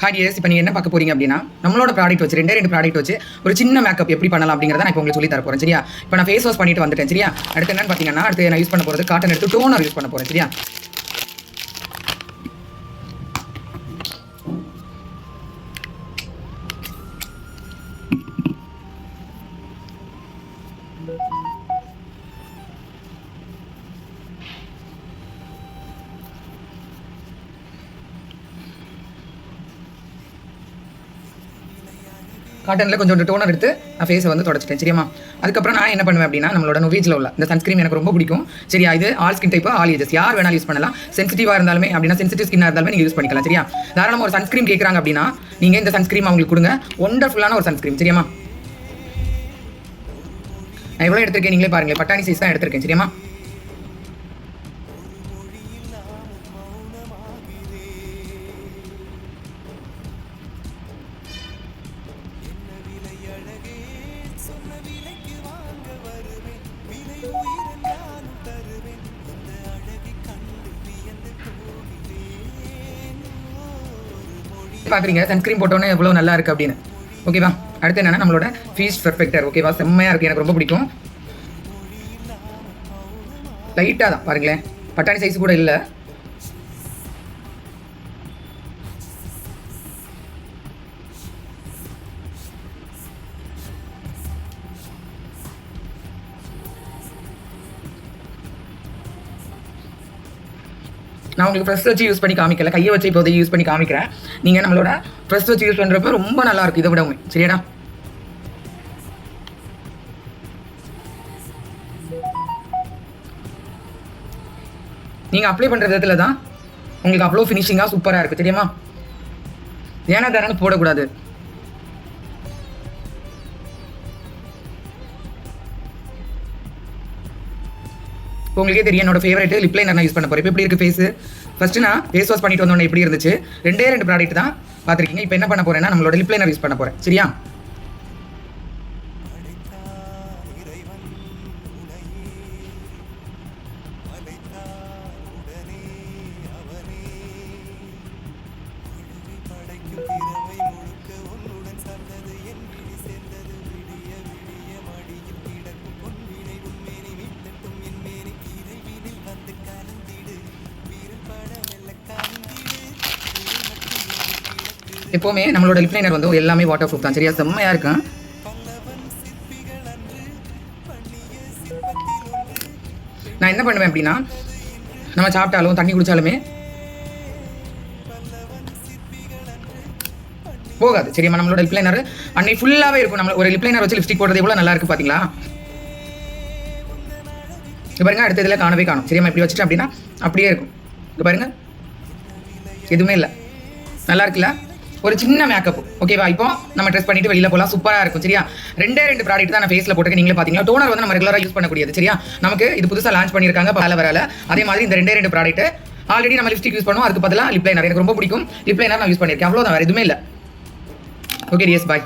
Hi S, இப்போ நீங்கள் என்ன பார்க்க போறீங்க அப்படின்னா நம்மளோட ப்ராடக்ட் வச்சு ரெண்டு ப்ராடக்ட் வச்சு ஒரு சின்ன மேக்கப் எப்படி பண்ணலாம் அப்படிங்கிறத நான் இப்போ உங்களுக்கு சொல்லி தர போகிறேன். சரியா? இப்போ நான் ஃபேஸ் வாஷ் பண்ணிட்டு வந்துட்டேன். சரியா? அடுத்து என்னன்னு பார்த்தீங்கன்னா அடுத்து நான் யூஸ் பண்ண போகிறது காட்டன் எடுத்து டோனர் யூஸ் பண்ண போகிறேன். சரியா? காட்டனில் கொஞ்சம் டோனர் எடுத்து நான் ஃபேஸை வந்து தொடச்சிட்டேன். சரியா? அதுக்கப்புறம் நான் என்ன பண்ணுவேன் அப்படின்னா நம்மளோட நொவேஜில் உள்ள இந்த சன்ஸ்கிரீம் எனக்கு ரொம்ப பிடிக்கும். சரியா? இது all skin type, all ages யார் வேணாலும் யூஸ் பண்ணலாம். சென்சிட்டிவாக இருந்தாலுமே அப்படின்னா சென்சிட்டிவ் ஸ்கின்னாக இருந்தாலுமே நீங்கள் யூஸ் பண்ணிக்கலாம். சரியா? தாராளமாக ஒரு சன்ஸ்கிரீம் கேட்குறாங்க அப்படின்னா நீங்கள் இந்த சன்ஸ்கிரீம் அவங்களுக்கு கொடுங்க. ஒண்டர்ஃபுல்லான ஒரு சன்ஸ்கிரீம். சரியா? நான் எவ்வளோ எடுத்திருக்கேன் நீங்களே பாருங்களேன். பட்டாணி சைஸ் தான் எடுத்திருக்கேன். சரியா? பார்க்குறீங்க சன்ஸ்கிரீம் போட்டோன்னே எவ்வளோ நல்லா இருக்குது அப்படின்னு. ஓகேவா? அடுத்து என்னன்னா நம்மளோட ஃபேஸ் பெர்ஃபெக்டர். ஓகேவா? செம்மையாக இருக்குது, எனக்கு ரொம்ப பிடிக்கும். லைட்டாக தான் பாருங்களேன், பட்டாணி சைஸ் கூட இல்லை. நான் உங்களுக்கு ப்ரெஸ் வச்சு யூஸ் பண்ணி காமிக்கல, கையை வச்சு இப்போதைக்கு யூஸ் பண்ணி காமிக்கிறேன். நீங்கள் நம்மளோட ப்ரெஸ் வச்சு யூஸ் பண்ணுறப்ப ரொம்ப நல்லா இருக்கும் இதை விடவும். சரியாடா? நீங்கள் அப்ளை பண்ணுற விதத்தில் தான் உங்களுக்கு அவ்வளோ ஃபினிஷிங்காக சூப்பராக இருக்குது. தெரியுமா? ஏன்னா தானே போடக்கூடாது. உங்களுக்கே தெரியும் என்னோட ஃபேவரட் லிப் லைனர் நான் யூஸ் பண்ண போகிறேன். இப்போ எப்படி இருக்குது ஃபேஸு? ஃபஸ்ட்டு நான் ஃபேஸ் வாஷ் பண்ணிட்டு வந்தோடனே எப்படி இருந்துச்சு? ரெண்டு ப்ராடக்ட் தான் பார்த்துருக்கீங்க. இப்போ என்ன பண்ண போகிறேன்னா நம்மளோட லிப் லைனர் யூஸ் பண்ண போகிறேன். சரியா? எப்போவுமே நம்மளோட லிப் லைனர் வந்து எல்லாமே வாட்டர் ப்ரூஃப் தான். சரியா? செம்மையாக இருக்கும். நான் என்ன பண்ணுவேன் அப்படின்னா நம்ம சாப்பிட்டாலும் தண்ணி குடித்தாலுமே போகாது. சரியா? நம்மளோட லிப் லைனர் அன்னைக்கு ஃபுல்லாகவே இருக்கும். நம்ம ஒரு லிப் லைனர் வச்சு லிப்ஸ்டிக் போடுறது எவ்வளோ நல்லா இருக்குது பார்த்தீங்களா? இது பாருங்க, அடுத்த இதில் காணவே காணும். சரியா? இப்படி வச்சுட்டு அப்படின்னா அப்படியே இருக்கும். இது பாருங்க, எதுவுமே இல்லை. நல்லா இருக்குல்ல? ஒரு சின்ன மேக்கப். ஓகேவா? இப்போ நம்ம ட்ரெஸ் பண்ணிட்டு வெளியில் போகலாம், சூப்பராக இருக்கும். சரியா? ரெண்டு ப்ராடக்ட் தான் நான் ஃபேஸில் போட்டுக்க. நீங்களே பார்த்தீங்களா? டோனர் வந்து நம்ம ரெகுலராக யூஸ் பண்ணக்கூடியது. சரியா? நமக்கு இது புதுசாக லான்ச் பண்ணியிருக்காங்க பல வரல. அதே மாதிரி இந்த ரெண்டு ப்ராடக்ட் ஆல்ரெடி நம்ம லிப்ஸ்டிக் யூஸ் பண்ணுவோம், அதுக்கு பதிலாக லிப் லைனர் எனக்கு ரொம்ப பிடிக்கும். லிப் லைனர் நான் யூஸ் பண்ணியிருக்கேன், அவ்வளோதான், வேறு எதுவுமே இல்லை. ஓகே டியர்ஸ், பாய்.